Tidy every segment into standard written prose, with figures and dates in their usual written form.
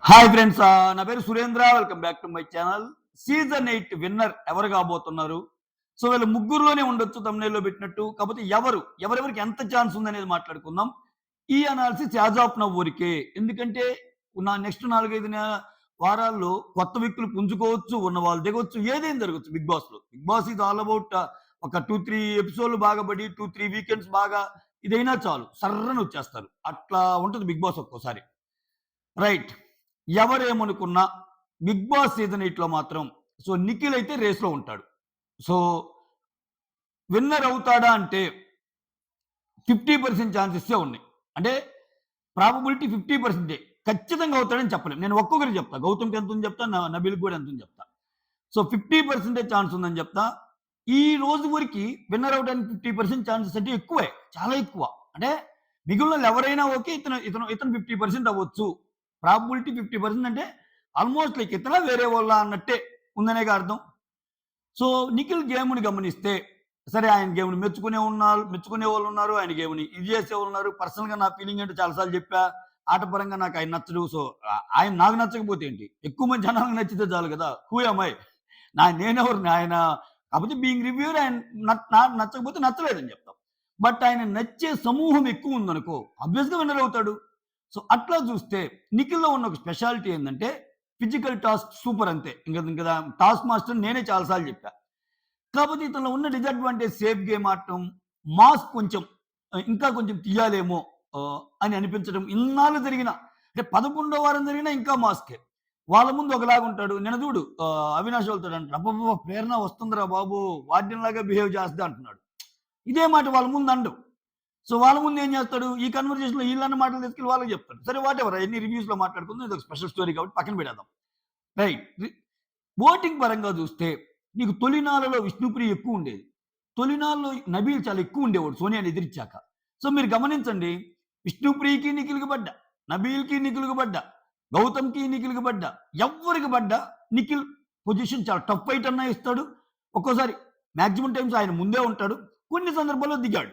Hi friends, నా పేరు Surendra. Welcome back to my channel. Season 8 winner ఎవరు కాబోతున్నారు? సో వీళ్ళు ముగ్గురులోనే ఉండొచ్చు తమ్నైల్లో పెట్టినట్టు. కాకపోతే ఎవరెవరికి ఎంత ఛాన్స్ ఉందనేది మాట్లాడుకుందాం. ఈ అనాలిసిస్ యాజ్ ఆఫ్ నౌ వరకే. ఎందుకంటే నెక్స్ట్ 4, 5 వారాల్లో కొత్త వ్యక్తులు పుంజుకోవచ్చు, ఉన్న వాళ్ళు దిగొచ్చు, ఏదైనా జరగచ్చు బిగ్ బాస్‌లో. Bigg Boss is all about ఒక 2, 3 ఎపిసోడ్‌లు బాగా పడి 2, 3 వీకెండ్స్ బాగా ఇదైనా చాలు సర్రన వచ్చేస్తారు. అట్లా ఉంటది బిగ్ బాస్ ఒక్కోసారి. రైట్. ఎవరేమనుకున్నా బిగ్ బాస్ సీజన్ 8లో మాత్రం సో నిఖిల్ అయితే రేస్‌లో ఉంటాడు. సో విన్నర్ అవుతాడా అంటే 50% ఛాన్సెసే ఉన్నాయి. అంటే ప్రాబబిలిటీ 50%. ఖచ్చితంగా అవుతాడని చెప్పలేం. నేను ఒక్కొక్కరికి చెప్తా. గౌతమ్‌కి ఎంతుంది చెప్తా. నబీల్‌కి కూడా ఎంతుంది చెప్తా. సో 50% ఛాన్స్ ఉందని చెప్తా. ఈ రోజు వరకి విన్నర్ అవ్వడానికి 50% ఛాన్సెస్ అంటే ఎక్కువే. చాలా ఎక్కువ. అంటే మిగిలినోళ్ళు ఎవరైనా ఓకే. ఇతను 50% అవ్వచ్చు. ప్రాబబిలిటీ 50% అంటే ఆల్మోస్ట్ లైక్ ఇతర వేరే వాళ్ళ అన్నట్టే ఉందనేగా అర్థం. సో నిఖిల్ గేమ్‌ని గమనిస్తే సరే, ఆయన గేమ్‌ని మెచ్చుకునే వాళ్ళు ఉన్నారు. ఆయన గేమ్‌ని ఇది చేసేవాళ్ళు ఉన్నారు. పర్సనల్‌గా నా ఫీలింగ్ ఏంటో చాలా సార్లు చెప్పా. ఆటపరంగా నాకు ఆయన నచ్చడు. సో ఆయన నాకు నచ్చకపోతే ఏంటి? ఎక్కువ మంది జనాలకు నచ్చితే చాలు కదా! Who am I? నేనెవరిని? ఆయన కాకపోతే బీయింగ్ రివ్యూయర్ ఆయన నాకు నచ్చకపోతే నచ్చలేదని చెప్తాం. బట్ ఆయన నచ్చే సమూహం ఎక్కువ ఉందనుకో ఆబ్వియస్‌గా విన్నర్ అవుతాడు. సో అట్లా చూస్తే నిఖిల్‌లో ఉన్న ఒక స్పెషాలిటీ ఏందంటే ఫిజికల్ టాస్క్ సూపర్ అంతే. ఇంకా టాస్క్ మాస్టర్ నేనే చాలా సార్లు చెప్పా. కాకపోతే ఇతనిలో ఉన్న డిసడ్వాంటేజ్ సేఫ్ గేమ్ ఆడటం, మాస్ కొంచెం ఇంకా కొంచెం తీయాలేమో అని అనిపించడం ఇన్నాళ్ళు జరిగిన అంటే 11వ వారం జరిగినా ఇంకా మాస్కే. వాళ్ళ ముందు ఒకలాగా ఉంటాడు. నిన్న చూడు అవినాష్ వాళ్ళతోటి అంటాడు, అబ్బబ్బబ్బా! ప్రేరణ వస్తుందిరా బాబు! వార్డెన్ లాగా బిహేవ్ చేస్తది అంటున్నాడు. ఇదే మాట వాళ్ళ ముందు అనడు. సో వాళ్ళ ముందు ఏం చేస్తాడు? ఈ కన్వర్జేషన్‌లో ఈళ్ళన్న మాటలు తీసుకెళ్ళి వాళ్ళకి చెప్తాడు. సరే వాటెవర్ అయన్నీ రివ్యూస్‌లో మాట్లాడుకుందాం. ఇదొక స్పెషల్ స్టోరీ కాబట్టి పక్కన పెడేద్దాం. రైట్. ఓటింగ్ పరంగా చూస్తే నీకు తొలినాళ్ళలో విష్ణుప్రియ ఎక్కువుండేది. తొలినాళ్ళలో నబీల్ చాలా ఎక్కువుండేవాడు సోనియాని ఎదిరించాక. సో మీరు గమనించండి, విష్ణుప్రియకి నిఖిల్‌కి పడ్డా, నబీల్‌కి నిఖిల్‌కి పడ్డా, గౌతమ్‌కి నిఖిల్‌కి పడ్డా, ఎవ్వరికి పడ్డా నిఖిల్ పొజిషన్ చాలా టఫ్ ఫైట్ అన్నా ఇస్తాడు. ఒక్కోసారి మాక్సిమం టైమ్స్ ఆయన ముందే ఉంటాడు. కొన్ని సందర్భాల్లో దిగాడు.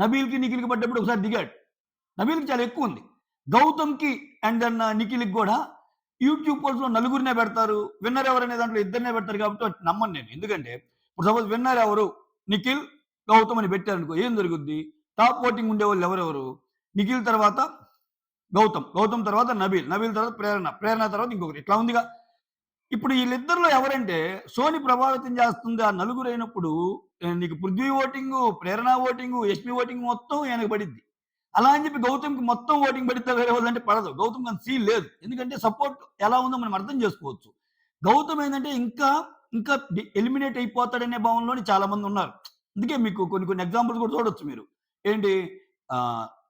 నబీల్‌కి నిఖిల్‌కి పడ్డప్పుడు ఒకసారి దిగాడు. నబీల్‌కి చాలా ఎక్కువుంది. గౌతమ్‌కి అండ్ దెన్ నిఖిల్‌కి గూడా యూట్యూబ్ పోల్స్‌లో నలుగురినే పెడతారు. విన్నర్ ఎవరనే దాంట్లో ఇద్దరినే పెడతారు కాబట్టి నమ్మను నేను. ఎందుకంటే ఇప్పుడు సపోజ్ విన్నర్ ఎవరు? నిఖిల్, గౌతమ్ అని పెట్టారనుకో ఏం జరుగుద్ది? టాప్ ఓటింగ్ ఉండేవాళ్ళు ఎవరెవరు? నిఖిల్ తర్వాత గౌతమ్, గౌతమ్ తర్వాత నబీల్, నబీల్ తర్వాత ప్రేరణ, ప్రేరణ తర్వాత ఇంకొకరు. ఇట్లా ఉందిగా. ఇప్పుడు వీళ్ళిద్దరిలో ఎవరంటే సోని ప్రభావితం చేస్తుంది ఆ నలుగురు అయినప్పుడు నీకు పృథ్వీ ఓటింగు, ప్రేరణ ఓటింగు, యష్మి ఓటింగ్ మొత్తం ఈయనకి పడిద్ది. అలా అని చెప్పి గౌతమ్‌కి మొత్తం ఓటింగ్ పడిద్దా వేరే వాళ్ళంటే పడదు. గౌతమ్‌కి అంత సీన్ లేదు. ఎందుకంటే సపోర్ట్ ఎలా ఉందో మనం అర్థం చేసుకోవచ్చు. గౌతమ్ ఏందంటే ఇంకా ఎలిమినేట్ అయిపోతాడనే భావనలోనే చాలా మంది ఉన్నారు. అందుకే మీకు కొన్ని ఎగ్జాంపుల్స్ కూడా చూడొచ్చు మీరు. ఏంటి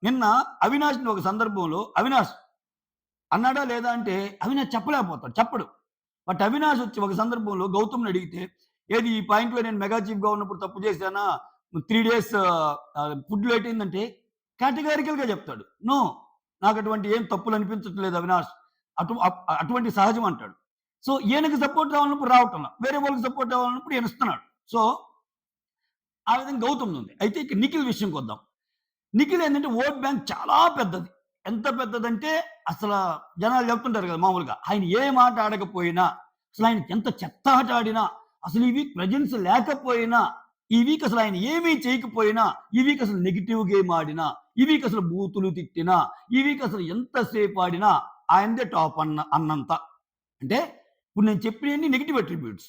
నిన్న అవినాష్‌ని ఒక సందర్భంలో అవినాష్ అన్నాడా లేదా అంటే అవినాష్ చెప్పలేకపోతాడు. చెప్పడు. బట్ అవినాష్ వచ్చి ఒక సందర్భంలో గౌతమ్‌ని అడిగితే, ఏది ఈ పాయింట్‌లో నేను మెగా చీఫ్‌గా ఉన్నప్పుడు తప్పు చేశానా? 3 డేస్ ఫుడ్ లేట్ అయిందంటే కేటగారికల్‌గా చెప్తాడు. నో, నాకు అటువంటి ఏం తప్పులు అనిపించట్లేదు అవినాష్. అటువంటి సహజం అంటాడు. సో ఈయనకి సపోర్ట్ రావాలన్నప్పుడు రావటంలా. వేరే వాళ్ళకి సపోర్ట్ రావాలన్నప్పుడు ఈయన ఇస్తున్నాడు. సో ఆ విధంగా గౌతమ్‌ది ఉంది. అయితే ఇక నిఖిల్ విషయంకొద్దాం. నిఖిల్ ఏంటంటే ఓట్ బ్యాంక్ చాలా పెద్దది. ఎంత పెద్దదంటే అసల జనాలు చెప్తుంటారు కదా మామూలుగా. ఆయన ఏ మాట ఆడకపోయినా, అసలు ఆయనకి ఎంత చెత్త ఆట ఆడినా, అసలు ఈ వీక్ ప్రెజెన్స్ లేకపోయినా, ఈ వీక్ అసలు ఆయన ఏమీ చేయకపోయినా, ఈ వీక్ అసలు నెగెటివ్ గేమ్ ఆడినా, ఈ వీక్ అసలు బూతులు తిట్టినా, ఈ వీక్ అసలు ఎంతసేపు ఆడినా ఆయనదే టాప్ అన్నంత. అంటే ఇప్పుడు నేను చెప్పినయన్ని నెగెటివ్ అట్రిబ్యూట్స్.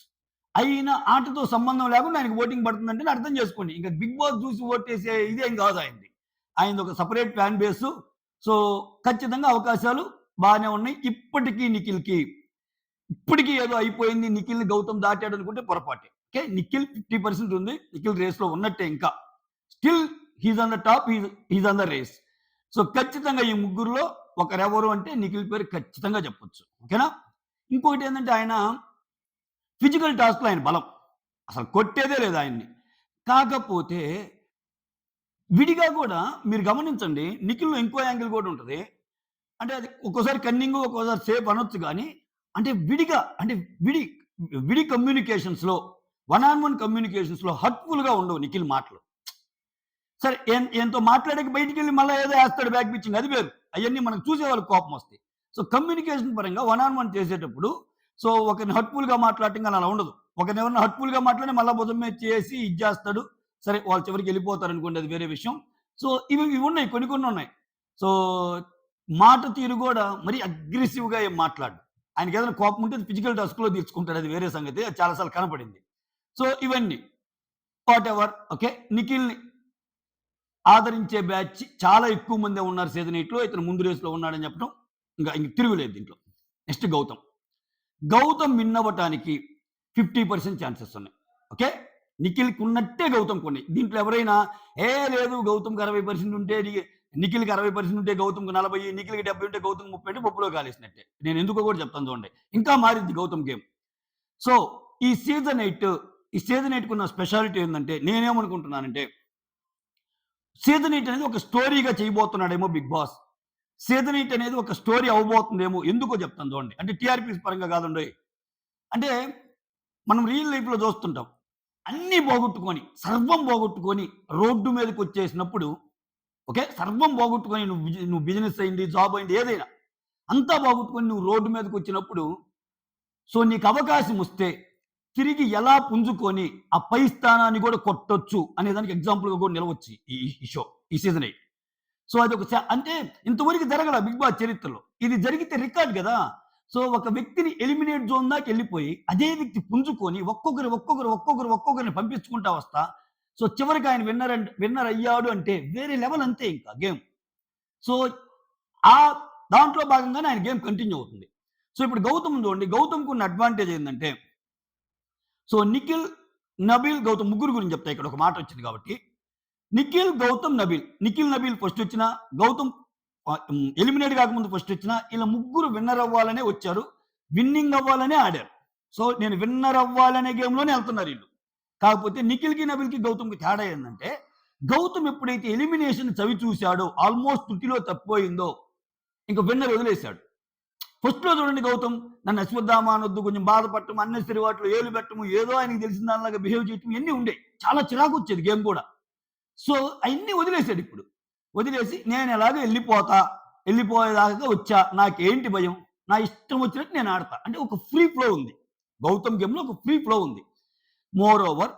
అయినా ఆటతో సంబంధం లేకుండా ఆయనకి ఓటింగ్ పడుతుందంటే అర్థం చేసుకోండి. ఇంకా బిగ్ బాస్ చూసి ఓటేసే ఇదేం కాదు ఆయనది. ఆయనది ఒక సెపరేట్ ఫ్యాన్ బేసు. సో ఖచ్చితంగా అవకాశాలు బానే ఉన్నాయి. ఇప్పటికి ఏదో అయిపోయింది. నిఖిల్‌ని గౌతమ్ దాటాడు అనుకుంటే పొరపాటే. ఓకే. నిఖిల్ 50% ఉంది. నిఖిల్ రేస్‌లో ఉన్నట్టే ఇంకా. Still he's on the top. He's on the race. So ఖచ్చితంగా ఈ ముగ్గురులో ఒకరెవరు అంటే నిఖిల్ పేరు ఖచ్చితంగా చెప్పొచ్చు. ఓకేనా? ఇంకొకటి ఏందంటే ఆయన ఫిజికల్ టాస్క్‌లో ఆయన బలం. అసలు కొట్టేదే లేదు ఆయన్ని. కాకపోతే విడిగా కూడా మీరు గమనించండి. నిఖిల్‌లో ఇంకో యాంగిల్ కూడా ఉంటది. అంటే అది ఒక్కోసారి కన్నింగు, ఒక్కోసారి సేఫ్ అనొచ్చు గానీ, అంటే విడిగా అంటే విడి కమ్యూనికేషన్స్‌లో వన్ ఆన్ వన్ కమ్యూనికేషన్స్‌లో హర్ట్‌ఫుల్‌గా ఉండవు నిఖిల్ మాటలు. సరే ఈయనతో మాట్లాడాక బయటికెళ్ళి మళ్ళా ఏదో ఏస్తాడు బ్యాక్ పిచ్చింగ్ అది వేరు. అయన్నీ మనకు చూసే వాళ్ళకి కోపమొస్తాయి. సో కమ్యూనికేషన్ పరంగా వన్ ఆన్ వన్ చేసేటప్పుడు సో ఒకరిని హర్ట్ఫుల్గా మాట్లాడటం కానీ అలా ఉండదు. ఒకరిని ఎవరైనా హర్ట్ఫుల్గా మాట్లాడి మళ్ళీ భుజం మీద చేసి ఇది చేస్తాడు. సరే వాళ్ళు చివరికి వెళ్ళిపోతారు అనుకోండి, అది వేరే విషయం. సో ఇవి ఉన్నాయి, కొన్ని కొన్ని ఉన్నాయి. సో మాట తీరు కూడా మరీ అగ్రెసివ్గా ఏం మాట్లాడు. ఆయనకి ఏదైనా కోపం ఉంటే ఫిజికల్ టస్క్లో తీర్చుకుంటాడు, అది వేరే సంగతి. అది చాలాసార్లు కనపడింది. సో ఇవన్నీ వాట్ ఎవర్ ఓకే. నిఖిల్ని ఆదరించే బ్యాచ్ చాలా ఎక్కువ మందే ఉన్నారు సీజన్ 8లో. ఇతను ముందు రేస్‌లో ఉన్నాడని చెప్పడం ఇంక తిరుగులేదు దీంట్లో. నెక్స్ట్ గౌతమ్. గౌతమ్ విన్ అవ్వటానికి 50% ఛాన్సెస్ ఉన్నాయి. ఓకే. నిఖిల్‌కి ఉన్నట్టే గౌతమ్‌కి ఉన్నాయి. దీంట్లో ఎవరైనా లేదు గౌతమ్‌కి 60% ఉంటే నిఖిల్‌కి 60% ఉంటే గౌతమ్‌కి 40, నిఖిల్‌కి 70 ఉంటే గౌతమ్‌కి 30 అంటే పప్పులో కాలేసినట్టే. నేను ఎందుకో కూడా చెప్తాను చూడండి. ఇంకా మారిద్ది గౌతమ్ గేమ్. సో ఈ సీజన్ 8కి ఉన్న స్పెషాలిటీ ఏందంటే నేనేమనుకుంటున్నానంటే సీజన్ 8 అనేది ఒక స్టోరీగా చేయబోతున్నాడేమో బిగ్ బాస్. సీజన్ 8 అనేది ఒక స్టోరీ అవ్వబోతుందేమో. ఎందుకో చెప్తాను చూడండి. అంటే టీఆర్‌పీస్ పరంగా కాదండోయ్. అంటే మనం రియల్ లైఫ్‌లో చూస్తుంటాం. అన్నీ పోగొట్టుకొని, సర్వం పోగొట్టుకొని రోడ్డు మీదకొచ్చేసినప్పుడు ఓకే. సర్వం పోగొట్టుకొని నువ్వు బిజినెస్ అయింది, జాబ్ అయింది, ఏదైనా అంతా పోగొట్టుకొని నువ్వు రోడ్డు మీదకొచ్చినప్పుడు సో నీకు అవకాశం వస్తే తిరిగి ఎలా పుంజుకొని ఆ పై స్థానాన్ని కూడా కొట్టొచ్చు అనే దానికి ఎగ్జాంపుల్‌గా కూడా నిలవచ్చు ఈ షో, ఈ సీజన్ 8. సో అదొక అంటే ఇంతవరకు జరగల బిగ్ బాస్ చరిత్రలో. ఇది జరిగితే రికార్డ్ గదా! సో ఒక వ్యక్తిని ఎలిమినేట్ జోన్ దాకా వెళ్ళిపోయి అదే వ్యక్తి పుంజుకొని ఒక్కొక్కరిని పంపించుకుంటా వస్తా. సో చివరికి ఆయన విన్నర్ అయ్యాడు అంటే వేరే లెవెల్ అంతే ఇంకా గేమ్. సో ఆ దాంట్లో భాగంగానే ఆయన గేమ్ కంటిన్యూ అవుతుంది. సో ఇప్పుడు గౌతమ్ చూడండి. గౌతమ్‌కి ఉన్న అడ్వాంటేజ్ ఏందంటే సో నిఖిల్, నబీల్, గౌతమ్ ముగ్గురు గురించి చెప్తా. ఇక్కడ ఒక మాట వచ్చింది కాబట్టి నిఖిల్, గౌతమ్, నబీల్. నిఖిల్, నబీల్ ఫస్ట్ వచ్చినా, గౌతమ్ ఎలిమినేట్ కాకముందు ఫస్ట్ వచ్చినా ఇలా ముగ్గురు విన్నర్ అవ్వాలనే వచ్చారు. విన్నింగ్ అవ్వాలనే ఆడారు. సో నేను విన్నర్ అవ్వాలనే గేమ్‌లోనే వెళ్తున్నారు వీళ్ళు. కాకపోతే నిఖిల్‌కి, నబీల్‌కి, గౌతమ్‌కి తేడా ఏందంటే గౌతమ్ ఎప్పుడైతే ఎలిమినేషన్ చవి చూశాడో ఆల్మోస్ట్ తుటిలో తప్పిపోయిందో ఇంక విన్నర్ వదిలేశాడు. ఫస్ట్‌లో చూడండి గౌతమ్ నన్ను అశ్వత్థామ అనొద్దు, కొంచెం బాధపడటం, అన్నెసరీ వాటిలో ఏలు పెట్టడం, ఏదో ఆయనకి తెలిసిన దానిలాగా బిహేవ్ చేయటం ఇవన్నీ ఉండేవి. చాలా చిరాకు వచ్చేది గేమ్ కూడా. సో అయన్నీ వదిలేసాడు ఇప్పుడు. వదిలేసి నేను ఎలాగో వెళ్ళిపోయేదాకా వచ్చా. నాకేంటి భయం? నా ఇష్టం వచ్చినట్టు నేను ఆడతా. అంటే ఒక ఫ్రీ ఫ్లో ఉంది. గౌతమ్ గేమ్‌లో ఒక ఫ్రీ ఫ్లో ఉంది. Moreover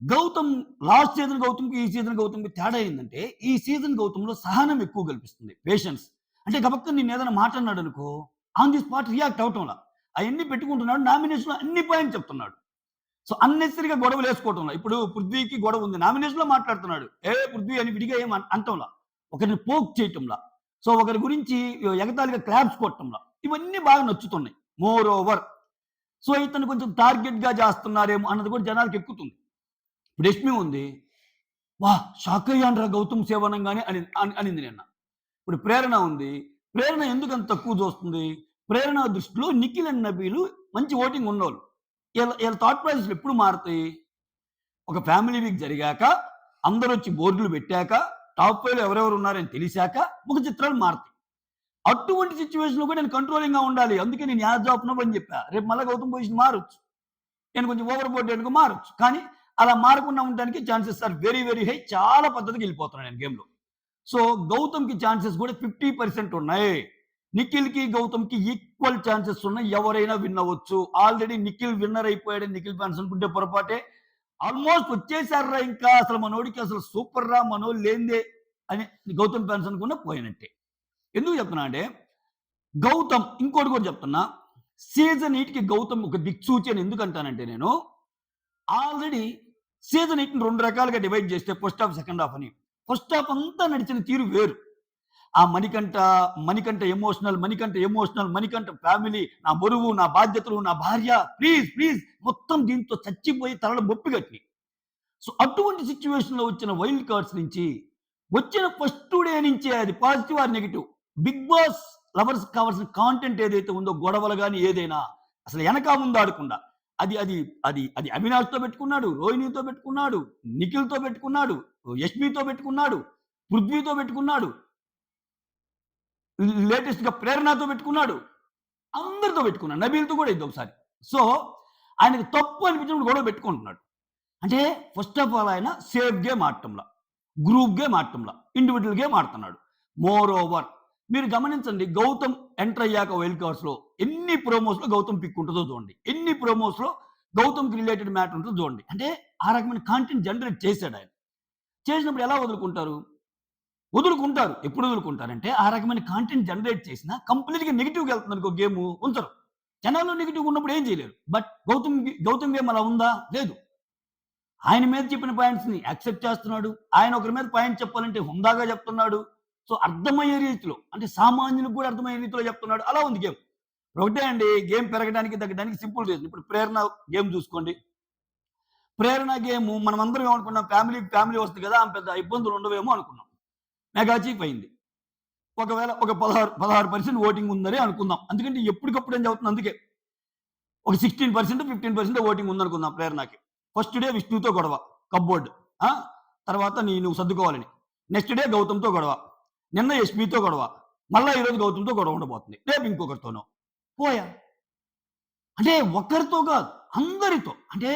Gautham last season గౌతమ్‌కి, ఈ సీజన్ గౌతమ్‌కి తేడా ఏందంటే ఈ సీజన్ గౌతమ్‌లో సహనం ఎక్కువ కల్పిస్తుంది. పేషెన్స్. అంటే గబక్కన నిన్నేదైనా మాట అన్నాడనుకో ఆన్ ది స్పాట్ రియాక్ట్ అవటంలా. అయన్నీ పెట్టుకుంటున్నాడు. నామినేషన్‌లో అన్ని పాయింట్స్ చెప్తున్నాడు. సో అన్నెసరీగా గొడవలు వేసుకోవటంలా. ఇప్పుడు పృథ్వీకి గొడవ ఉంది. నామినేషన్‌లో మాట్లాడుతున్నాడు. పృథ్వీ అని విడిగా ఏం అంటంలా. ఒకరిని పోక్ చేయటంలా. సో ఒకరి గురించి ఎగతాళిగా క్లాప్స్ కొట్టంలా. ఇవన్నీ బాగా నచ్చుతున్నాయి. మోర్ ఓవర్ సో ఇతను కొంచెం టార్గెట్‌గా చేస్తున్నారేమో అన్నది కూడా జనాలకి ఎక్కుతుంది. ఇప్పుడు యష్మి ఉంది. షాక్ అయ్యానురా గౌతమ్ సేవ్ అనంగానే అనింది నిన్న. ఇప్పుడు ప్రేరణ ఉంది. ప్రేరణ ఎందుకంత తక్కువ చూస్తుంది? ప్రేరణ దృష్టిలో నిఖిల్ అండ్ నబీలు మంచి ఓటింగ్ ఉన్నోళ్ళు. ఈళ్ళ థాట్ ప్రాసెస్‌లు ఎప్పుడు మారుతాయి? ఒక ఫ్యామిలీ వీక్ జరిగాక, అందరొచ్చి బోర్డులు పెట్టాక, టాప్ 5లో ఎవరెవరు ఉన్నారని తెలిసాక ముఖ చిత్రాలు మారుతాయి. అటువంటి సిట్యుయేషన్‌లో కూడా నేను కంట్రోలింగ్‌గా ఉండాలి. అందుకే నేను యాజ్ ఆఫ్ నౌ అని చెప్పా. రేపు మళ్ళా గౌతమ్ పొజిషన్ మారొచ్చు. నేను కొంచెం ఓవర్ బోర్డ్ అనుకో మారొచ్చు. కానీ అలా మారకుండా ఉండడానికి chances are very, very high. చాలా పద్ధతిగా వెళ్ళిపోతున్నాను నేను గేమ్‌లో. సో గౌతమ్‌కి ఛాన్సెస్ కూడా 50% ఉన్నాయి. నిఖిల్‌కి, గౌతమ్‌కి ఈక్వల్ ఛాన్సెస్ ఉన్నాయి. ఎవరైనా విన్ అవ్వచ్చు. ఆల్రెడీ నిఖిల్ విన్నర్ అయిపోయాడని నిఖిల్ ఫ్యాన్స్ అనుకుంటే పొరపాటే. ఆల్మోస్ట్ వచ్చేసారురా ఇంకా అసలు మనోడికి అసలు సూపర్ రా మనోళ్ళు లేనిదే అని గౌతమ్ ఫ్యాన్స్ అనుకున్నా పోయినట్టే. ఎందుకు చెప్తున్నా అంటే గౌతమ్ ఇంకోటి కూడా చెప్తున్నా. సీజన్ 8కి గౌతమ్ ఒక దిక్సూచి అని ఎందుకంటానంటే నేను ఆల్రెడీ సీజన్ 8ని 2 రకాలుగా డివైడ్ చేస్తే ఫస్ట్ హాఫ్, సెకండ్ హాఫ్ అని. ఫస్ట్ హాఫ్ అంతా నడిచిన తీరు వేరు. ఆ మణికంఠ ఎమోషనల్, మణికంఠ ఫ్యామిలీ, నా బరువు, నా బాధ్యతలు, నా భార్య, ప్లీజ్ మొత్తం దీంతో చచ్చిపోయి తలలో బొప్పి కట్టి. సో అటువంటి సిచ్యువేషన్‌లో వచ్చిన వైల్డ్ కార్డ్స్ నుంచి వచ్చిన ఫస్ట్ డే నుంచే అది positive or negative Bigg Boss lovers కావాల్సిన కాంటెంట్ ఏదైతే ఉందో గొడవలు గాని ఏదైనా అసలు వెనక ముందు ఆడకుండా అది అవినాష్‌తో పెట్టుకున్నాడు, రోహిణితో పెట్టుకున్నాడు, నిఖిల్‌తో పెట్టుకున్నాడు, యష్మితో పెట్టుకున్నాడు, పృథ్వీతో పెట్టుకున్నాడు, లేటెస్ట్‌గా ప్రేరణతో పెట్టుకున్నాడు. అందరితో పెట్టుకున్నాడు. నబీల్‌తో కూడా ఇది ఒకసారి. సో ఆయనకి తప్పు అనిపించినప్పుడు గొడవ పెట్టుకుంటున్నాడు. అంటే ఫస్ట్ ఆఫ్ ఆల్ ఆయన సేఫ్ గేమ్ ఆడటంలా, గ్రూప్ గేమ్ ఆడటంలా, ఇండివిడ్యువల్ గేమ్ ఆడుతున్నాడు. మోర్ ఓవర్ మీరు గమనించండి, గౌతమ్ ఎంటర్ అయ్యాక వైల్డ్ కార్డ్స్‌లో ఎన్ని ప్రోమోస్‌లో గౌతమ్ పిక్ ఉంటదో చూడండి. ఎన్ని ప్రోమోస్‌లో గౌతమ్‌కి రిలేటెడ్ మ్యాటర్ ఉంటదో చూడండి. అంటే ఆ రకమైన కాంటెంట్ జనరేట్ చేసాడాయన. చేసినప్పుడు ఎలా వదులుకుంటారు? వదులుకుంటారు. ఎప్పుడు వదులుకుంటారంటే, ఆ రకమైన కాంటెంట్ జనరేట్ చేసినా కంప్లీట్‌గా నెగెటివ్‌గా ఎళ్తుందనుకో గేము ఉంచరు. జనాల్లో నెగెటివ్‌గా ఉన్నప్పుడు ఏం చేయలేరు. బట్ గౌతమ్ గేమ్ అలా ఉందా? లేదు. ఆయన మీద చెప్పిన పాయింట్స్‌ని యాక్సెప్ట్ చేస్తున్నాడు. ఆయన ఒకరి మీద పాయింట్ చెప్పాలంటే హుందాగా చెప్తున్నాడు. సో, అర్థమయ్యే రీతిలో అంటే సామాన్యునికి కూడా అర్థమయ్యే రీతిలో చెప్తున్నాడు. అలా ఉంది గేమ్. ఒకటే అండి, గేమ్ పెరగడానికి, తగ్గడానికి సింపుల్ రీజన్. ఇప్పుడు 'ప్రేరణ' గేమ్ చూసుకోండి. 'ప్రేరణ' గేము మనమందరం ఏమనుకున్నాం, ఫ్యామిలీ వస్తది కదా! ఆమె పెద్ద ఇబ్బందులు ఉండవేమో అనుకున్నాం. మెగా చీఫ్ అయింది. ఒకవేళ ఒక 16% ఓటింగ్ ఉందని అనుకుందాం. ఎందుకంటే ఎప్పటికప్పుడు ఏం చదువుతుంది అందుకే. ఒక 16%, 15% ఓటింగ్ ఉందనుకుందాం 'ప్రేరణకి.' ఫస్ట్ డే విష్ణుతో గొడవ. కప్‌బోర్డ్. ఆ! తర్వాత నువ్వు సర్దుకోవాలని. నెక్స్ట్ డే గౌతమ్‌తో గొడవ. నిన్న యష్మితో గొడవ. మళ్ళా ఈరోజు గౌతమ్‌తో గొడవ ఉండబోతుంది. రేపు ఇంకొకరితోనో. పోయా. అంటే ఒక్కరితో కాదు, అందరితో. అంటే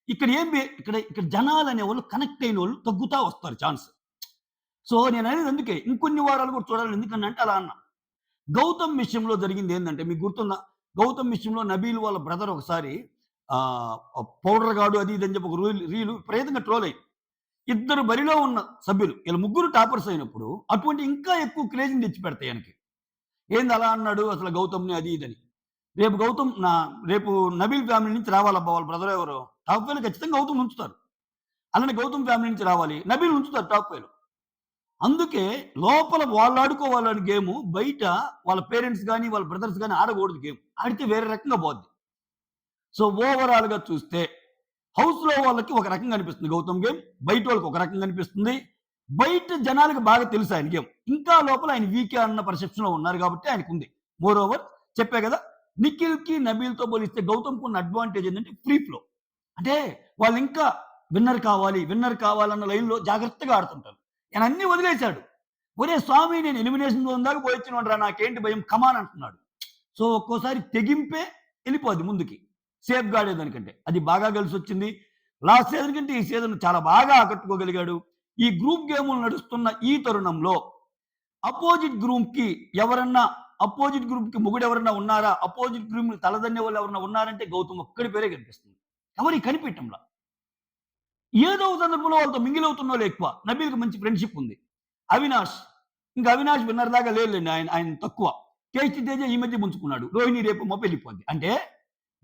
ఇక్కడ ఏం బే ఇక్కడ ఇక్కడ జనాలనేవాళ్ళు కనెక్ట్ అయినోళ్ళు తగ్గుతా వస్తారు ఛాన్స్. సో, నేననేది అందుకే. ఇంకొన్ని వారాలు కూడా చూడాలి. ఎందుకనంటే అలా అన్నా. గౌతమ్ విషయంలో జరిగిందేందంటే మీకు గుర్తుందా? గౌతమ్ విషయంలో నబీల్ వాళ్ళ బ్రదర్ ఒకసారి పౌడర్ గాడు అది ఇది అని చెప్పి ఒక రీలు విపరీతంగా ట్రోల్ అయింది. ఇద్దరు బరిలో ఉన్న సభ్యులు ఈళ్ళ ముగ్గురు టాపర్స్ అయినప్పుడు అటువంటి ఇంకా ఎక్కువ క్రేజ్‌ని తెచ్చిపెడతాయి ఆయనకి. ఏంది అలా అన్నాడు అసలు గౌతమ్‌ని అది ఇదని. రేపు నబీల్ ఫ్యామిలీ నుంచి రావాలబ్బా! వాళ్ళ బ్రదర్ ఎవరో టాప్ ఫైవ్‌లో ఖచ్చితంగా గౌతమ్‌ని ఉంచుతారు. అలానే గౌతమ్ ఫ్యామిలీ నుంచి రావాలి. నబీల్‌ని ఉంచుతారు టాప్ ఫైవ్‌లో. అందుకే లోపల వాళ్ళాడుకోవాలని గేము. బయట వాళ్ళ పేరెంట్స్ గాని, వాళ్ళ బ్రదర్స్ గాని ఆడకూడదు గేమ్. ఆడితే వేరే రకంగా పోద్ది. సో, ఓవరాల్‌గా చూస్తే హౌస్‌లో వాళ్ళకి ఒక రకంగా అనిపిస్తుంది గౌతమ్ గేమ్. బయటోళ్ళకి ఒక రకంగా అనిపిస్తుంది. బయట జనాలకి బాగా తెలుసు ఆయన గేమ్. ఇంకా లోపల ఆయన వీకే అన్న పర్సెప్షన్‌లో ఉన్నారు కాబట్టి ఆయనకుంది. మోరోవర్ చెప్పా గదా! నిఖిల్‌కి, నబీల్‌తో పోలిస్తే గౌతమ్‌కున్న అడ్వాంటేజ్ ఏంటంటే ఫ్రీ ఫ్లో. అంటే వాళ్ళింకా విన్నర్ కావాలన్న లైన్‌లో జాగ్రత్తగా ఆడుతుంటారు. ఆయన అన్నీ వదిలేసాడు. ఒరేయ్ స్వామి నేను ఎలిమినేషన్ జోన్ దాకా పోయొచ్చినోడిరా నాకేంటి భయం కమాన్ అంటున్నాడు. సో, ఒక్కోసారి తెగింపే ఎళ్ళిపోద్ది ముందుకి. సేఫ్‌గా ఆడేదానికంటే. అది బాగా కలిసొచ్చింది. లాస్ట్ సీజన్ కంటే ఈ సీజన్ చాలా బాగా ఆకట్టుకోగలిగాడు. ఈ గ్రూప్ గేములు నడుస్తున్న ఈ తరుణంలో అపోజిట్ గ్రూప్‌కి ఎవరన్నా అపోజిట్ గ్రూప్‌కి మొగుడెవరన్నా ఉన్నారా? అపోజిట్ గ్రూప్‌ని తలదన్నే వాళ్ళు ఎవరన్నా ఉన్నారంటే గౌతమ్ ఒక్కడి పేరే కనిపిస్తుంది. ఎవరియి కనిపియటంలా. ఏదో ఒక సందర్భంలో వాళ్ళతో మింగిల్ అవుతున్నోళ్ళే ఎక్కువ. నబీల్‌కి మంచి ఫ్రెండ్‌షిప్ ఉంది. అవినాష్, అవినాష్ విన్నర్ దాకా లేడులెండి. ఆయన తక్కువ. కేశీ తేజ ఈ మధ్య పుంజుకున్నాడు. రోహిణి రేపు మోపు వెళ్ళిపోద్ది. అంటే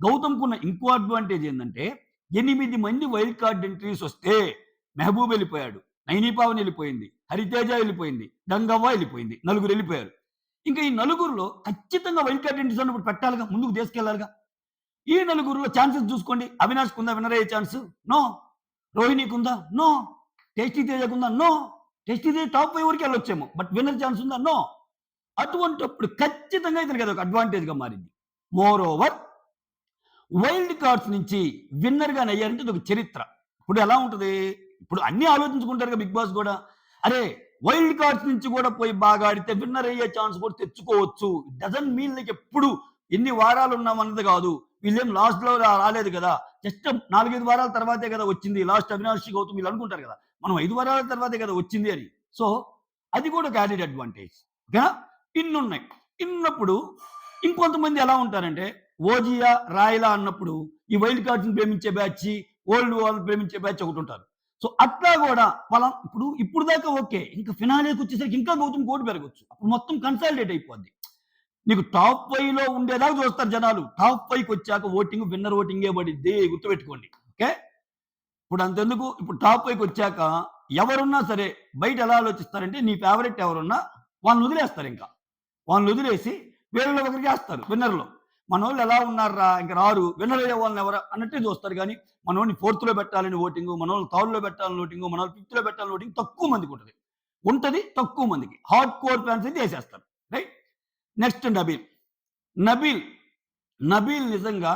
గౌతమ్‌కున్న ఇంకో అడ్వాంటేజ్ ఏందంటే 8 మంది వైల్డ్ కార్డ్ ఎంట్రీస్ వస్తే మెహబూబ్ వెళ్ళిపోయాడు. నైని పావని వెళ్ళిపోయింది. హరితేజ వెళ్ళిపోయింది. గంగవ్వ వెళ్ళిపోయింది. నలుగురు వెళ్ళిపోయారు. ఇంకా ఈ నలుగురిలో ఖచ్చితంగా వైల్డ్ కార్డ్ ఎంట్రీస్ అన్నప్పుడు పెట్టాలిగా. ముందుకు తీసుకెళ్లాలిగా. ఈ నలుగురిలో ఛాన్సెస్ చూసుకోండి. అవినాష్‌కుందా విన్నర్ అయ్యే ఛాన్స్? నో. రోహిణికుందా? నో. టేస్టీ తేజకుందా? నో. టేస్టీ తేజ టాప్ 5 వరకు వెళ్ళొచ్చేమో. బట్ విన్నర్ ఛాన్స్ ఉందా? నో. అటువంటప్పుడు ఖచ్చితంగా ఇతనికి అదొక అడ్వాంటేజ్‌గా మారింది. మోర్ ఓవర్ వైల్డ్ కార్డ్స్ నుంచి విన్నర్‌గా నయ్యారంటే అదొక చరిత్ర. ఇప్పుడు ఎలా ఉంటది? ఇప్పుడు అన్నీ ఆలోచించుకుంటారుగా బిగ్ బాస్ గూడా. అరే! వైల్డ్ కార్డ్స్ నుంచి గూడా పోయి బాగా ఆడితే విన్నర్ అయ్యే ఛాన్స్ కూడా తెచ్చుకోవచ్చు. డజంట్ మీన్ లైక్ ఎప్పుడు ఎన్ని వారాలు ఉన్నామన్నది గాదు. వీళ్ళేం లాస్ట్‌లో రాలేదు గదా! జస్ట్ 4, 5 వారాల తర్వాతే గదా వచ్చింది. లాస్ట్ అవినాష్, గౌతమ్ వీళ్ళు అనుకుంటారు గదా! మనం 5 వారాల తర్వాతే గదా వచ్చింది అని. సో, అది కూడా ఒక యాడెడ్ అడ్వాంటేజ్. ఓకేనా? ఇన్నున్నాయి. ఇన్నున్నప్పుడు ఇంకొంతమంది ఎలా ఉంటారంటే ఓజియా, రాయలా అన్నప్పుడు ఈ వైల్డ్ కార్డ్స్‌ని ప్రేమించే బ్యాచ్, ఓల్డ్ వాళ్ళని ప్రేమించే బ్యాచ్ ఒకటుంటారు. సో, అట్లా గూడా ఇప్పుడు దాకా ఓకే. ఇంకా ఫినాలేకొచ్చేసరికి ఇంకా గౌతమ్ ఓటు పెరగొచ్చు. అప్పుడు మొత్తం కన్సాలిడేట్ అయిపోద్ది. నీకు టాప్ 5లో ఉండేదాకా చూస్తారు జనాలు. టాప్ 5కొచ్చాక విన్నర్ ఓటింగే పడిద్ది గుర్తుపెట్టుకోండి. ఓకే. ఇప్పుడు అంతెందుకు ఇప్పుడు టాప్ 5కొచ్చాక ఎవరున్నా సరే బయట ఎలా ఆలోచిస్తారంటే నీ ఫేవరెట్ ఎవరున్నా వాళ్ళని వదిలేస్తారింకా. వాళ్ళని వదిలేసి వేరేలో ఒకరికి ఏస్తారు విన్నర్‌లో. మనోళ్ళు ఎలా ఉన్నార్రా ఇంక రారు. విన్నర్ అయ్యే వాళ్ళని ఎవరు అన్నట్టే చూస్తారు గానీ, మనోడిని ఫోర్త్‌లో పెట్టాలని ఓటింగు, మనోళ్ళని థర్డ్‌లో పెట్టాలని ఓటింగు, మనోళ్ళు ఫిఫ్త్‌లో పెట్టాలని ఓటింగ్ తక్కువ మందికుంటది. తక్కువ మందికి. హార్డ్ కోర్ ఫ్యాన్స్ అయితే ఏసేస్తారు. రైట్? నెక్స్ట్ నబీల్. నబీల్, నబీల్ నిజంగా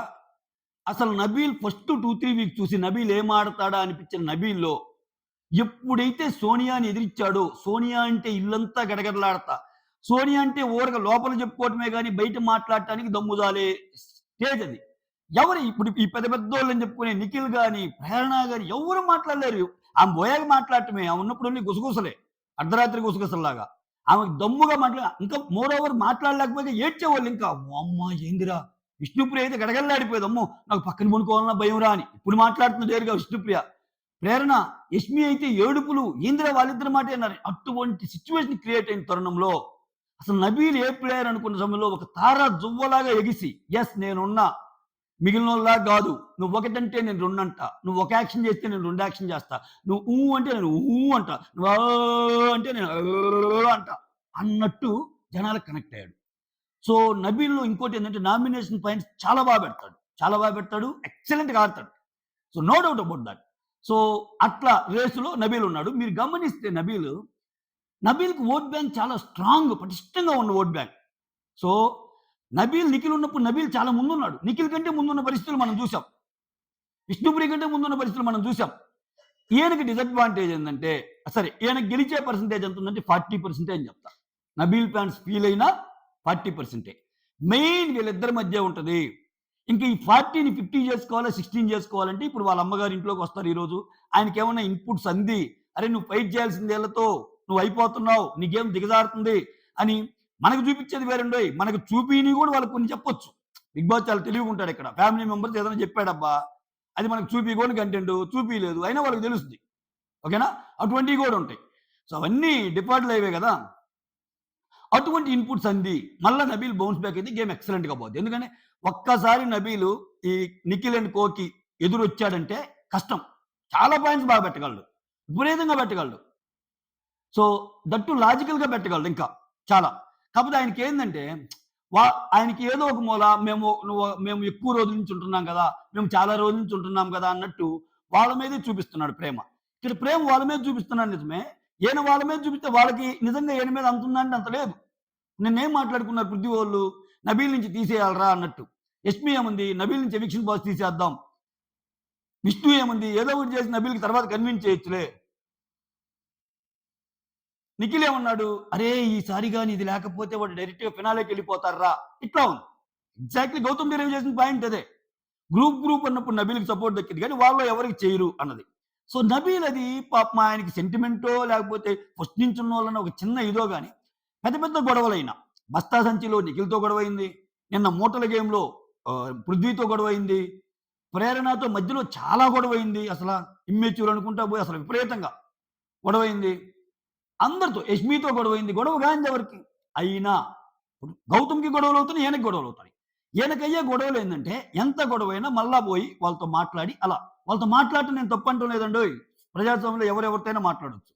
అసలు నబీల్ ఫస్ట్ 2, 3 వీక్స్ చూసి నబీల్ ఏం ఆడతాడా అనిపించిన నబీల్‌లో ఎప్పుడైతే సోనియాని ఎదిరిచ్చాడో, సోనియా అంటే ఇల్లంతా గడగడలాడతా, సోనియా అంటే ఊరక లోపల చెప్పుకోవటమే గాని బయట మాట్లాడటానికి దమ్ముజాలే స్టేజ్ అది. ఇప్పుడు ఈ పెద్ద పెద్దోళ్ళని చెప్పుకునే నిఖిల్ గాని, ప్రేరణ గాని ఎవ్వరు మాట్లాడలేరు. ఆమె బోయాక మాట్లాడటమే. ఆమె ఉన్నప్పుడన్నీ గుసగుసలే. అర్ధరాత్రి గుసగుసల్లాగా. ఆమెకు దమ్ముగా ఇంకా మోర్ ఓవర్ మాట్లాడలేకపోతే ఏడ్చేవాళ్ళు ఇంకా. అమ్మ ఏందిరా! విష్ణుప్రియ అయితే గడగడలాడిపోయేది. అమ్మో! నాకు పక్కన పడుకోవాలన్నా భయంరా అని. ఇప్పుడు మాట్లాడుతుంది నేరుగా విష్ణుప్రియ. ప్రేరణ, యష్మి అయితే ఏడుపులు. ఏందిరా వాళ్ళిద్దరి మాటే అన్నారు. అటువంటి సిట్యుయేషన్ క్రియేట్ అయిన తరుణంలో అసలు నబీల్ ఏ ప్లేయర్ అనుకున్న సమయంలో ఒక తార జువ్వలాగా ఎగిసి, యెస్ నేనున్నా. మిగిలినోళ్ళలా గాదు. నువ్వు ఒకటంటే నేను రెండంట. నువ్వు ఒక యాక్షన్ చేస్తే నేను 2 యాక్షన్ చేస్తా. నువ్వు ఊ అంటే నేను ఊ అంటా. నువ్వు అంటే నేను అంటా. అన్నట్టు జనాలకు కనెక్ట్ అయ్యాడు. సో, నబీల్‌లో ఇంకోటేంటంటే నామినేషన్ పాయింట్స్ చాలా పెడతాడు. చాలా పెడతాడు. ఎక్సలెంట్‌గా ఆడతాడు. So, no doubt about that. So, అట్లా రేస్‌లో నబీల్ ఉన్నాడు. మీరు గమనిస్తే నబీల్‌కి ఓట్ బ్యాంక్ చాలా స్ట్రాంగ్ పటిష్టంగా ఉన్న ఓట్ బ్యాంక్. సో, నిఖిల్ ఉన్నప్పుడు నబీల్ చాలా ముందున్నాడు. నిఖిల్ కంటే ముందున్న పరిస్థితులు మనం చూసాం. విష్ణుప్రియ కంటే ముందున్న పరిస్థితులు మనం చూసాం. ఈయనకి డిసడ్వాంటేజ్ ఏందంటే సరే ఈయనకి గెలిచే పర్సెంటేజ్ ఎంత ఉందంటే 40% అని చెప్తా. నబీల్ ఫ్యాన్స్ ఫీల్ అయినా 40%. మెయిన్ వీళ్ళిద్దరి మధ్య ఉంటది. ఇంక ఈ 40ని 50 చేసుకోవాలా, 16 చేసుకోవాలంటే ఇప్పుడు వాళ్ళ అమ్మగారి ఇంట్లోకి వస్తారు ఈరోజు. ఆయనకేమన్నా ఇన్పుట్స్ అంది, అరే నువ్వు ఫైట్ చేయాల్సింది వీళ్ళతో, నువ్వు అయిపోతున్నావు, నీ గేమ్ దిగజారుతుంది అని మనకు చూపించేది వేరండోయ్. మనకు చూపిని కూడా వాళ్ళకి కొన్ని చెప్పొచ్చు. బిగ్ బాస్ చాలా తెలివిగా ఉంటాడు ఇక్కడ. ఫ్యామిలీ మెంబర్స్ ఏదైనా చెప్పాడబ్బా, అది మనకు చూపియకూడని కంటెంట్, చూపియలేదు అయినా వాళ్ళకి తెలుస్తుంది. ఓకేనా? అటువంటివి కూడా ఉంటాయి. సో అవన్నీ డిపార్ట్లు అయ్యే కదా. అటువంటి ఇన్పుట్స్ అంది మళ్ళా నబీల్ బౌన్స్ బ్యాక్ అయితే గేమ్ ఎక్సలెంట్‌గా పోద్ది. ఎందుకంటే ఒక్కసారి నబీలు ఈ నిఖిల్ అండ్ కోకి ఎదురొచ్చాడంటే కష్టం. చాలా పాయింట్స్ బాగా పెట్టగలడు. విపరీతంగా పెట్టగలడు. సో దట్టు లాజికల్‌గా పెట్టగలడు ఇంకా చాలా. కాకపోతే ఆయనకేందంటే ఆయనకి ఏదో ఒక మూల మేము ఎక్కువ రోజుల నుంచి ఉంటున్నాం కదా, మేము చాలా రోజుల నుంచి ఉంటున్నాం కదా అన్నట్టు వాళ్ళ మీదే చూపిస్తున్నాడు ప్రేమ. ఇక్కడ ప్రేమ వాళ్ళ మీద చూపిస్తున్నాడు నిజమే. ఈయన వాళ్ళ మీద చూపిస్తే వాళ్ళకి నిజంగా ఈయన మీద అంత ఉందంటే అంత లేదు. నిన్నేం మాట్లాడుకున్నారు పృథ్వీ వాళ్ళు, నబీల్ నుంచి తీసేయాలరా అన్నట్టు. యష్మి ఏముంది, నబీల్ నుంచి ఎవిక్షన్ బాస్ తీసేద్దాం. విష్ణు ఏముంది, ఏదో ఒకటి చేసి నబీల్కి తర్వాత కన్విన్స్ చేయొచ్చులే. నిఖిల్ ఏమన్నాడు, అరే ఈసారి కానీ ఇది లేకపోతే వాడు డైరెక్ట్‌గా ఫినాలేకి వెళ్ళిపోతారా. ఇట్లా ఉంది. ఎగ్జాక్ట్‌లీ గౌతమ్ బిరేవ్ చేసిన పాయింట్ అదే. గ్రూప్ అన్నప్పుడు నబీల్‌కి సపోర్ట్ దక్కింది కానీ వాళ్ళు ఎవరికి చేయరు అన్నది. సో నబీల్ అది పాపం ఆయనకి సెంటిమెంటో లేకపోతే ఫస్ట్ నుంచి ఉన్నోళ్ళని ఒక చిన్న ఇదో గాని పెద్ద పెద్ద గొడవలైనా బస్తా సంచిలో నిఖిల్‌తో గొడవైంది. నిన్న మూటల గేమ్‌లో పృథ్వీతో గొడవైంది. ప్రేరణతో మధ్యలో చాలా గొడవైంది. అసల ఇమ్మెచ్యూర్ అనుకుంటా పోయి అసలు విపరీతంగా గొడవైంది. అందరితో యష్మితో గొడవైంది. గొడవ గాంది ఎవరికి? అయినా గౌతమ్‌కి గొడవలు అవుతున్నాయి, ఈయనకి గొడవలు అవుతాయి. ఈయనకయ్యే గొడవలు ఏందంటే ఎంత గొడవైనా మళ్ళా పోయి వాళ్ళతో మాట్లాడి అలా. వాళ్ళతో మాట్లాడటం నేను తప్పు అంటం లేదండోయ్. ప్రజాస్వామ్యంలో ఎవరెవరితోనైనా మాట్లాడొచ్చు.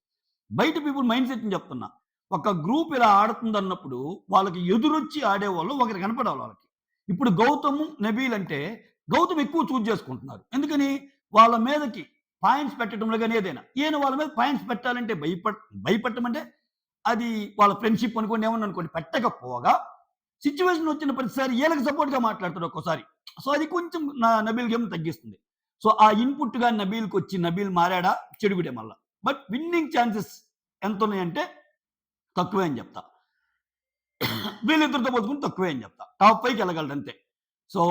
బయట పీపుల్ మైండ్ సెట్‌ని చెప్తున్నా. ఒక గ్రూప్ ఇలా ఆడుతుందన్నప్పుడు వాళ్ళకి ఎదురొచ్చి ఆడేవాళ్ళు ఒకరు కనపడాలి వాళ్ళకి. ఇప్పుడు గౌతమ్, నబీల్ అంటే గౌతమ్ ఎక్కువ చూజ్ చేసుకుంటున్నారు. ఎందుకని? వాళ్ళ మీదకి పాయింట్స్ పెట్టడంలో గాని ఏదైనా. ఈయన వాళ్ళ మీద పాయింట్స్ పెట్టాలంటే భయపడటం అంటే అది వాళ్ళ ఫ్రెండ్‌షిప్ అనుకోండి, ఏమన్నా అనుకోండి. పెట్టకపోగా సిట్యుయేషన్ వచ్చిన ప్రతిసారి ఈళ్ళకి సపోర్ట్‌గా మాట్లాడతాడు ఒక్కోసారి. సో అది కొంచెం నబీల్ గేమ్ తగ్గిస్తుంది. సో ఆ ఇన్‌పుట్ గాని నబీల్‌కొచ్చి నబీల్ మారాడా చెడుగుడే మళ్ళా. బట్ విన్నింగ్ ఛాన్సెస్ ఎంతున్నాయంటే తక్కువే అని చెప్తా. వీళ్ళిద్దరితో పోల్చుకుంటే తక్కువే అని చెప్తా. టాప్ 5కి వెళ్ళగలడు అంతే. సో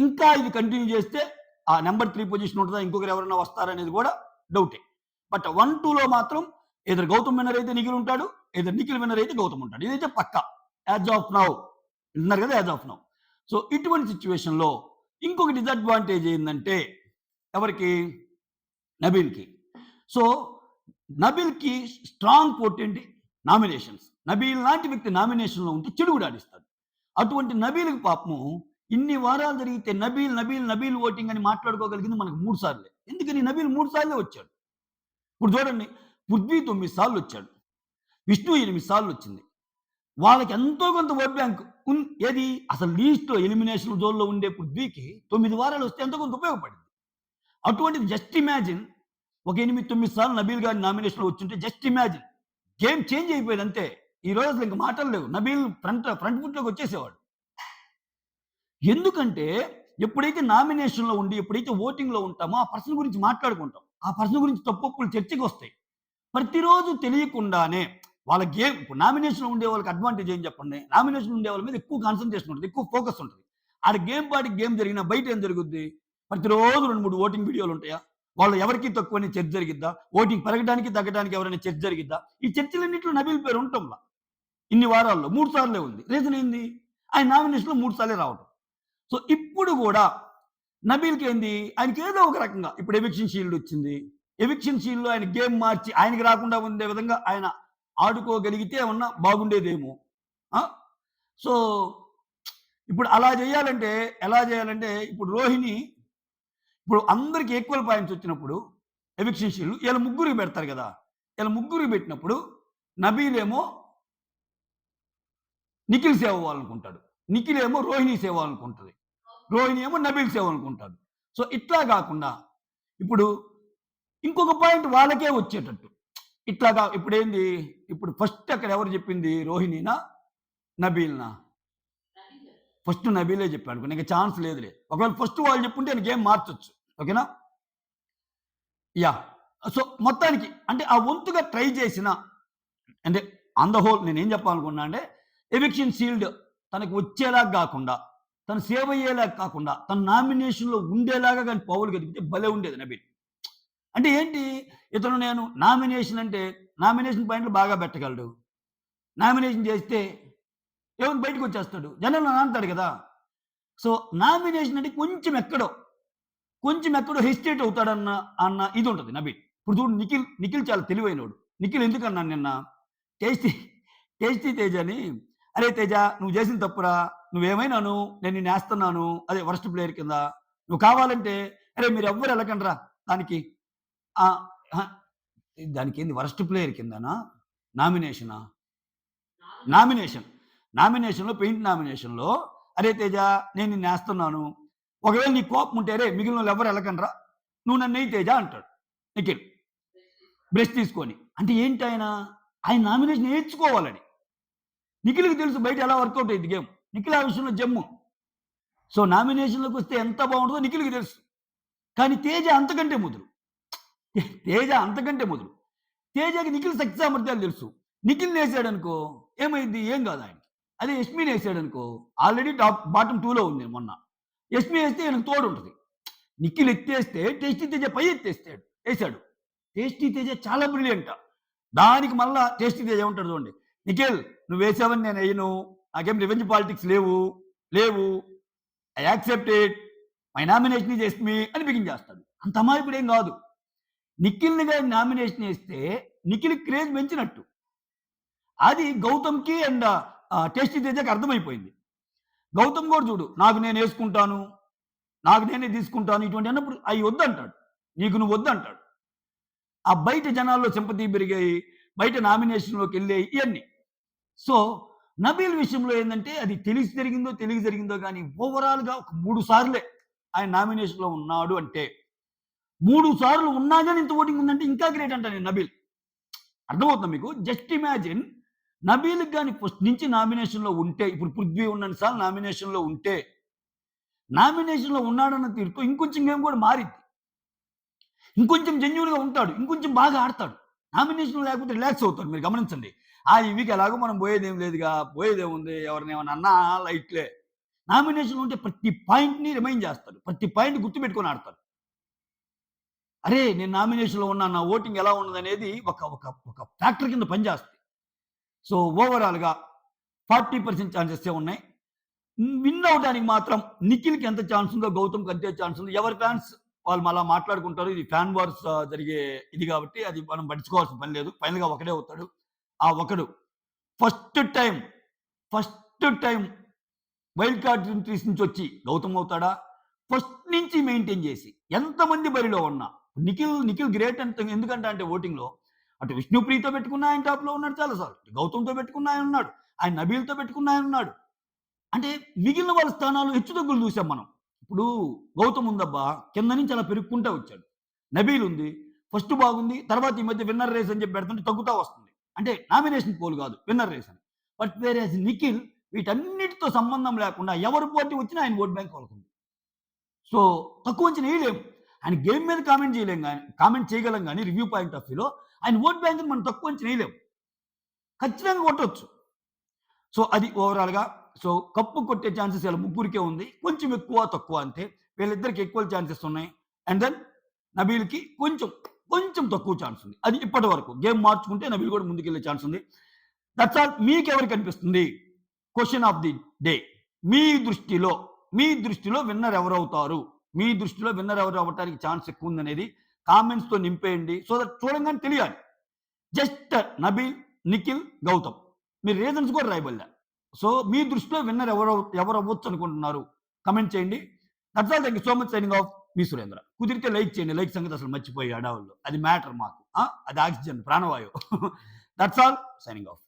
ఇంకా ఇది కంటిన్యూ చేస్తే ఆ నంబర్ 3 పొజిషన్ ఉంటదా, ఇంకొకరు ఎవరైనా వస్తారనేది కూడా డౌటే. బట్ 1, 2లో మాత్రం ఎయిదర్ గౌతమ్ విన్నర్ అయితే నిఖిల్ ఉంటాడు, ఎయిదర్ నిఖిల్ విన్నర్ అయితే గౌతమ్ ఉంటాడు. ఇదైతే పక్కా. యాజ్ ఆఫ్ నౌ విన్నారు కదా, యాజ్ ఆఫ్ నౌ. సో ఇటువంటి సిచ్యువేషన్‌లో ఇంకొక డిసడ్వాంటేజ్ ఏందంటే ఎవరికి? నబీల్‌కి. సో నబీల్‌కి స్ట్రాంగ్ పోర్ట్ ఏంటి? నామినేషన్స్. నబీల్ లాంటి వ్యక్తి నామినేషన్‌లో ఉంటే చెడుగుడు ఆడిస్తాడు. అటువంటి నబీల్‌కి పాపము ఇన్ని వారాలు జరిగితే నబీల్ ఓటింగ్ అని మాట్లాడుకోగలిగింది మనకు 3 సార్లే. ఎందుకని? నబీల్ 3 సార్లే వచ్చాడు. ఇప్పుడు చూడండి, పృథ్వీ 9 సార్లు వచ్చాడు. విష్ణు 8 సార్లు వచ్చింది. వాళ్ళకి ఎంతో కొంత ఓట్ బ్యాంక్ ఏది అసలు లీస్ట్‌లో ఎలిమినేషన్ జోన్‌లో ఉండే పృథ్వీకి 9 వారాలు వస్తే ఎంతో కొంత ఉపయోగపడింది. అటువంటిది జస్ట్ ఇమాజిన్ ఒక 8, 9 సార్లు నబీల్ గారి నామినేషన్‌లో వచ్చుంటే జస్ట్ ఇమాజిన్ గేమ్ చేంజ్ అయిపోయేది అంతే. ఈ రోజు అసలు ఇంక మాటలు లేవు. నబీల్ ఫ్రంట్ ఫుట్‌లోకి వచ్చేసేవాడు. ఎందుకంటే ఎప్పుడైతే నామినేషన్‌లో ఉండి, ఎప్పుడైతే ఓటింగ్‌లో ఉంటామో ఆ పర్సన్ గురించి మాట్లాడుకుంటాం. ఆ పర్సన్ గురించి తప్పొప్పులు చర్చకి వస్తాయి. ప్రతిరోజు తెలియకుండానే వాళ్ళ గేమ్ ఇప్పుడు నామినేషన్‌లో ఉండే వాళ్ళకి అడ్వాంటేజ్ ఏం చెప్పండి? నామినేషన్‌లో ఉండే వాళ్ళ మీద ఎక్కువ కాన్సంట్రేషన్ ఉంటది. ఎక్కువ ఫోకస్ ఉంటది. ఆడ గేమ్ పాటికి గేమ్ జరిగినా బయట ఏం జరుగుద్ది? ప్రతిరోజు 2, 3 ఓటింగ్ వీడియోలు ఉంటాయా? వాళ్ళు ఎవరికి తక్కువని చర్చ జరిగిద్దా? ఓటింగ్ పెరగడానికి, తగ్గడానికి ఎవరైనా చర్చ జరిగిద్దా? ఈ చర్చలన్నిట్లో నబీల్ పేరు ఉండటంలా. ఇన్ని వారాల్లో 3 సార్లే ఉంది. రీజన్ ఏంది? ఆయన నామినేషన్‌లో 3 సార్లే రావటం. సో, ఇప్పుడు గూడా నబీల్‌కేంది ఆయనకేదో ఒక రకంగా ఇప్పుడు ఎవిక్షన్ షీల్డ్ వచ్చింది. ఎవిక్షన్ షీల్డ్‌లో ఆయన గేమ్ మార్చి ఆయనకి రాకుండా ఉండే విధంగా ఆయన ఆడుకోగలిగితే ఏమన్నా బాగుండేదేమో. ఆ! సో, ఇప్పుడు అలా జేయాలంటే ఎలా జేయాలంటే ఇప్పుడు రోహిణి ఇప్పుడు అందరికి ఈక్వల్ పాయింట్స్ వచ్చినప్పుడు ఎవిక్షన్ షీల్డ్ ఈళ్ళ ముగ్గురికి పెడతారు గదా! ఈళ్ళ ముగ్గురికి పెట్టినప్పుడు నబీల్ ఏమో నిఖిల్ సేవ్ అవ్వాలనుకుంటాడు. నిఖిల్ ఏమో రోహిణి సేవ్ అవ్వాలనుకుంటది. రోహిణి ఏమో నబీల్ సేవ్ అనుకుంటాడు. సో, ఇట్లా గాకుండా ఇప్పుడు ఇంకొక పాయింట్ వాళ్ళకే వచ్చేటట్టు. ఇట్లాగా ఇప్పుడేంది ఇప్పుడు ఫస్ట్ అక్కడ ఎవరు జెప్పింది రోహిణినా? నబీల్‌నా? ఫస్ట్ నబీలే చెప్పాడనుకో ఇంక ఛాన్స్ లేదులే. ఒకవేళ ఫస్ట్ వాళ్ళు చెప్పుంటే ఆయన గేమ్ మార్చొచ్చు. ఓకేనా? యాహ్! సో, మొత్తానికి అంటే ఆ వంతుగా ట్రై చేసిన అంటే ఆన్ ద హోల్ నేనేం చెప్పాలనుకున్నా అంటే ఎవిక్షన్ షీల్డ్ తనకి వచ్చేలాగా గాకుండా, తను సేవ్ అయ్యేలాగా కాకుండా, తన నామినేషన్‌లో ఉండేలాగా గాని పౌలు గలిగితే భలే ఉండేది నబీల్. అంటే ఏంటి ఇతను నేను నామినేషన్ అంటే నామినేషన్ పాయింట్లు బాగా పెట్టగలడు. నామినేషన్ చేస్తే ఏమని బయటకొచ్చేస్తాడు. జనాలను అంటాడు గదా! సో, నామినేషన్ అంటే కొంచెం ఎక్కడో హెసిటేట్ అవుతాడన్న ఇది ఉంటది నబీల్. ఇప్పుడు చూడు నిఖిల్ చాలా తెలివైనోడు. నిఖిల్ ఎందుకన్నాను నిన్న టేస్టీ టేస్టీ తేజ అని, "అరేయ్ తేజ నువ్వు చేసిన తప్పురా. నువ్వేమైనా అను. నేను నిన్నేస్తన్నాను. అదే వరస్ట్ ప్లేయర్ కింద. నువ్వు కావాలంటే అరేయ్ మీరెవ్వరు ఎళ్ళకండ్రా దానికి." అహా! దానికేంది వరస్ట్ ప్లేయర్ కిందనా? నామినేషనా? నామినేషన్. నామినేషన్‌లో పెయింట్ నామినేషన్‌లో "అరేయ్ తేజ నేను నిన్నేస్తన్నాను. ఒకవేళ నీకు కోపం ఉంటే అరేయ్ మిగిలినోళ్ళు ఎవ్వరు ఎళ్ళకండ్రా. నువ్వు నన్నెయ్యి తేజ" అంటాడు నిఖిల్. బ్రష్ తీసుకొని. అంటే ఏంటాయన? ఆయన నామినేషన్ ఏయించుకోవాలని. నిఖిల్‌కి తెలుసు బయట ఎలా వర్కౌట్ అయ్యిద్ది గేమ్. నిఖిల్ ఆ విషయంలో జమ్ము. సో, నామినేషన్‌లోకొస్తే ఎంత బావుంటదో నిఖిల్‌కి తెలుసు. కానీ తేజ అంతకంటే ముదురు. తేజ అంతకంటే ముదురు. తేజకి నిఖిల్ శక్తి సామర్థ్యాలు తెలుసు. నిఖిల్‌నేసాడనుకో ఏమైద్ది? ఏం గాదు ఆయనకి. అదే యష్మినేసాడనుకో ఆల్రెడీ బాటమ్ 2లో ఉంది మొన్న. యష్మి ఏస్తే ఈయనకు తోడుంటది. నిఖిల్ ఎత్తేస్తే టేస్టీ తేజ పై ఏసాడు. టేస్టీ తేజ చాలా బ్రిలియంట్. దానికి మళ్ళా టేస్టీ తేజ ఏమంటాడు చూడండి. "నిఖిల్ నువ్వేసావని నేనెయ్యను. నాకేం రివెంజ్ పాలిటిక్స్ లేవు. I accept it. My nomination is Yashmi" అని బిగించేస్తాడు. అంత అమాయకుడేం గాదు. నిఖిల్‌ని గాని నామినేషన్ ఏస్తే నిఖిల్ క్రేజ్ పెంచినట్టు. అది గౌతమ్‌కి అండ్ టేస్టీ తేజకి అర్థమైపోయింది. గౌతమ్ గూడా చూడు నాకు నేనేసుకుంటాను. నాకు నేనే తీసుకుంటాను. ఇటువంటి అన్నప్పుడు అయి వద్దంటాడు. నీకు నువ్వు వద్దంటాడు. ఆ బయట జనాల్లో సింపతి పెరిగాయి. బయట నామినేషన్‌లోకెళ్ళాయి ఇయన్నీ. సో, నబీల్ విషయంలో ఏందంటే అది తెలియక జరిగిందో గాని ఓవరాల్‌గా ఒక 3 సార్లే ఆయన నామినేషన్‌లో ఉన్నాడు అంటే 3 సార్లు ఉన్నా గాని ఇంత ఓటింగ్ ఉందంటే ఇంకా గ్రేట్ అంటా నేను నబీల్. అర్థమవుతుందా మీకు? జస్ట్ ఇమాజిన్ నబీల్‌కి గాని ఫస్ట్ నుంచి నామినేషన్‌లో ఉంటే ఇప్పుడు పృథ్వీ ఉన్నన్ని సార్లు నామినేషన్‌లో ఉంటే నామినేషన్‌లో ఉన్నాడన్న తీరుతో ఇంకొంచెం గేమ్ కూడా మారిద్ది. ఇంకొంచెం జెన్యూన్‌గా ఉంటాడు. ఇంకొంచెం బాగా ఆడతాడు. నామినేషన్ లేకపోతే రిలాక్స్ అవుతాడు. మీరు గమనించండి. ఈ వీక్ ఎలాగో మనం పోయేదేం లేదుగా. పోయేదేముంది ఎవరిని ఏమన్నా అన్నా లైట్‌లే. నామినేషన్‌లో ఉంటే ప్రతి పాయింట్‌ని రిమైండ్ చేస్తాడు. ప్రతి పాయింట్ గుర్తుపెట్టుకొని ఆడతాడు. అరే! నేను నామినేషన్‌లో ఉన్నాను. నా ఓటింగ్ ఎలా ఉన్నదనేది ఒక ఫ్యాక్టర్ కింద పనిచేస్తది. సో, ఓవరాల్‌గా 40% ఛాన్సెసే ఉన్నాయి. విన్ అవ్వడానికి మాత్రం నిఖిల్‌కి ఎంత ఛాన్స్ ఉందో గౌతమ్‌కి అంతే ఛాన్స్ ఉంది. ఎవరి ఫ్యాన్స్ వాళ్ళు మళ్ళా మాట్లాడుకుంటారు. ఇది ఫ్యాన్ వార్స్ జరిగే ఇది కాబట్టి అది మనం పట్టించుకోవాల్సిన పని లేదు. ఫైనల్‌గా ఒకడే అవుతాడు. ఆ ఒకడు first time, first time wild card entries నుంచి వచ్చి గౌతమ్ అవుతాడా? ఫస్ట్ నుంచి మెయింటైన్ చేసి ఎంతమంది బరిలో ఉన్నా నిఖిల్ గ్రేట్ ఎందుకంటే అంటే ఓటింగ్‌లో అటు విష్ణుప్రియతో పెట్టుకున్న ఆయన టాప్‌లో ఉన్నాడు చాలా సార్లు. గౌతమ్‌తో పెట్టుకున్న ఆయన ఉన్నాడు. ఆయన నబీల్‌తో పెట్టుకున్న ఆయన ఉన్నాడు. అంటే మిగిలిన వాళ్ళ స్థానాలు హెచ్చుతగ్గులు చూసాం మనం. ఇప్పుడు గౌతమ్ ఉందబ్బా! కింద నుంచి అలా పెరుక్కుంటా వచ్చాడు. నబీల్ ఉంది. ఫస్ట్ బాగుంది. తర్వాత ఈ మధ్య విన్నర్ రేస్ అని చెప్పి పెడుతుంటే తగ్గుతా వస్తుంది. అంటే నామినేషన్ పోల్ కాదు. విన్నర్ రేస్ అని. బట్ వేరేస్ నిఖిల్ వీటన్నిటితో సంబంధం లేకుండా ఎవరు పోటీ వచ్చినా ఆయన ఓట్ బ్యాంక్ వాళ్ళకుంది. సో, తక్కువ అంచనా వేయలేము. ఆయన గేమ్ మీద కామెంట్ చేయగలం గానీ రివ్యూ పాయింట్ ఆఫ్ వ్యూలో ఆయన ఓట్ బ్యాంక్‌ని మనం తక్కువ అంచనా వేయలేము. ఖచ్చితంగా కొట్టొచ్చు. సో, అది ఓవరాల్‌గా సో, కప్పు కొట్టే ఛాన్సెస్ ఈళ్ళ ముగ్గురికే ఉంది. కొంచెం ఎక్కువ, తక్కువ అంతే. వీళ్ళిద్దరికి ఈక్వల్ ఛాన్సెస్ ఉన్నాయి. అండ్ దెన్ నబీల్కి కొంచెం కొంచెం తక్కువ ఛాన్స్ ఉంది. అది ఇప్పటి వరకు గేమ్ మార్చుకుంటే నబీల్ కూడా ముందుకెళ్ళే ఛాన్స్ ఉంది. That's all. మీకెవరికి అనిపిస్తుంది? Question of the day. మీ దృష్టిలో విన్నర్ ఎవరవుతారు? మీ దృష్టిలో విన్నర్ ఎవరు అవ్వటానికి ఛాన్స్ ఎక్కువ ఉందనేది కామెంట్స్తో నింపేయండి. సో దట్ చూడంగానే తెలియాలి. జస్ట్ నబీల్, నిఖిల్, గౌతమ్ మీరు రీజన్స్ కూడా రాయబల్లా. సో మీ దృష్టిలో విన్నర్ ఎవరు అవ్వచ్చు అనుకుంటున్నారు? కమెంట్ చేయండి. That's all. Thank you so much. Signing off, మీ సురేంద్ర. కుదిరితే లైక్ చేయండి. లైక్ సంగతి అసలు మర్చిపోయి అడావుల్లో అది మ్యాటర్ మాకు. అది ఆక్సిజన్, ప్రాణవాయువు. That's all. Signing off.